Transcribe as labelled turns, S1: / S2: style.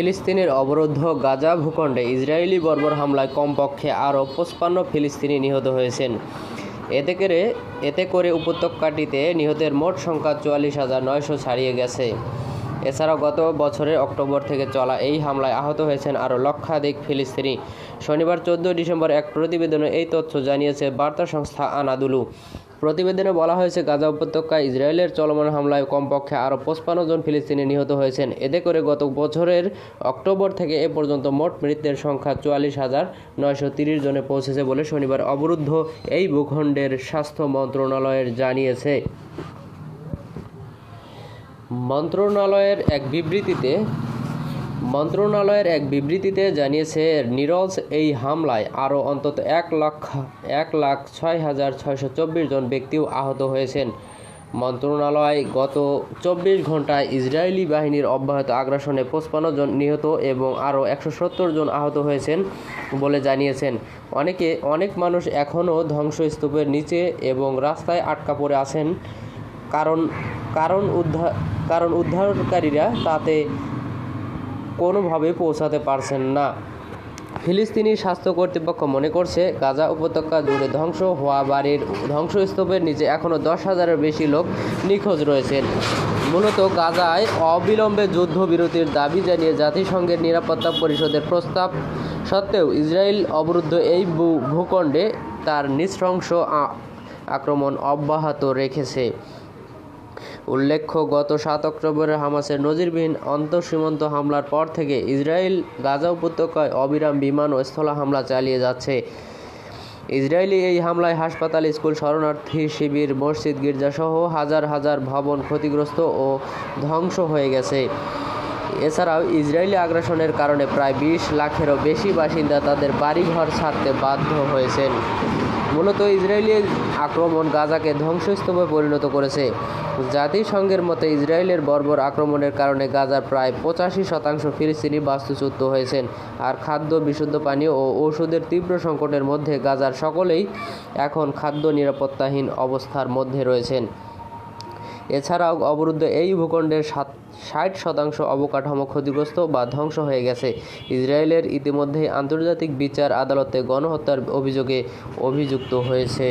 S1: ফিলিস্তিনের অবরুদ্ধ গাজা ভূখণ্ডে ইসরায়েলি বর্বর হামলায় কমপক্ষে আরও ৫৫ ফিলিস্তিনি নিহত হয়েছেন। এতে করে উপত্যকাটিতে নিহতের মোট সংখ্যা ৪৪,৯০০ ছাড়িয়ে গেছে। এছাড়াও গত বছরের অক্টোবর থেকে চলা এই হামলায় আহত হয়েছেন আরও লক্ষাধিক ফিলিস্তিনি। শনিবার ১৪ ডিসেম্বর এক প্রতিবেদনে এই তথ্য জানিয়েছে বার্তা সংস্থা আনাদুলু। প্রতিবেদনে বলা হয়েছে, গাজা উপত্যকায় ইসরায়েলের চলমান হামলায় কমপক্ষে আরও ৫৫ জন ফিলিস্তিনি নিহত হয়েছেন। এতে করে গত বছরের অক্টোবর থেকে এ পর্যন্ত মোট মৃতের সংখ্যা ৪৪,৯৩০ জনে পৌঁছেছে বলে শনিবার অবরুদ্ধ এই ভূখণ্ডের স্বাস্থ্য মন্ত্রণালয়ের জানিয়েছে। মন্ত্রণালয়ের এক বিবৃতিতে জানিয়েছে, নিরলস এই হামলায় আরও অন্তত ১,০৬,৬২৪ জন ব্যক্তিও আহত হয়েছেন। মন্ত্রণালয় গত ২৪ ঘণ্টায় ইসরায়েলি বাহিনীর অব্যাহত আগ্রাসনে ৫৫ জন নিহত এবং আরও ১৭০ জন আহত হয়েছেন বলে জানিয়েছেন। অনেক মানুষ এখনও ধ্বংসস্তূপের নিচে এবং রাস্তায় আটকা পড়ে আছেন, কারণ উদ্ধারকারীরা তাতে কোনোভাবে পৌঁছাতে পারছেন না। ফিলিস্তিনি স্বাস্থ্য কর্তৃপক্ষ মনে করছে, গাজা উপত্যকা জুড়ে ধ্বংস হওয়া বাড়ির ধ্বংসস্তূপের নিচে এখনও ১০,০০০-এর বেশি লোক নিখোঁজ রয়েছেন। মূলত গাজায় অবিলম্বে যুদ্ধবিরতির দাবি জানিয়ে জাতিসংঘের নিরাপত্তা পরিষদের প্রস্তাব সত্ত্বেও ইসরায়েল অবরুদ্ধ এই ভূখণ্ডে তার নৃশংস আক্রমণ অব্যাহত রেখেছে। উল্লেখ্য, গত ৭ অক্টোবরের হামাসের নজিরবিহীন আন্তঃসীমান্ত হামলার পর থেকে ইসরায়েল গাজা উপত্যকায় অবিরাম বিমান ও স্থল হামলা চালিয়ে যাচ্ছে। ইসরায়েলি এই হামলায় হাসপাতাল, স্কুল, শরণার্থী শিবির, মসজিদ, গির্জাসহ হাজার হাজার ভবন ক্ষতিগ্রস্ত ও ধ্বংস হয়ে গেছে। এছাড়াও ইসরায়েলি আগ্রাসনের কারণে প্রায় ২০ লাখেরও বেশি বাসিন্দা তাদের বাড়িঘর ছাড়তে বাধ্য হয়েছেন। মূলত ইসরায়েলি আক্রমণ গাজাকে ধ্বংসস্তূপে পরিণত করেছে। জাতিসংঘের মতে, ইসরায়েলের বর্বর আক্রমণের কারণে গাজার প্রায় ৮৫% ফিলিস্তিনি বাস্তুচ্যুত হয়েছেন। আর খাদ্য, বিশুদ্ধ পানীয় ও ওষুধের তীব্র সংকটের মধ্যে গাজার সকলেই এখন খাদ্য নিরাপত্তাহীন অবস্থার মধ্যে রয়েছেন। এছাড়াও অবরুদ্ধ এই ভূখণ্ডের ৬০% অবকাঠামো ক্ষতিগ্রস্ত বা ধ্বংস হয়ে গেছে। ইসরায়েলের ইতিমধ্যেই আন্তর্জাতিক বিচার আদালতে গণহত্যার অভিযোগে অভিযুক্ত হয়েছে।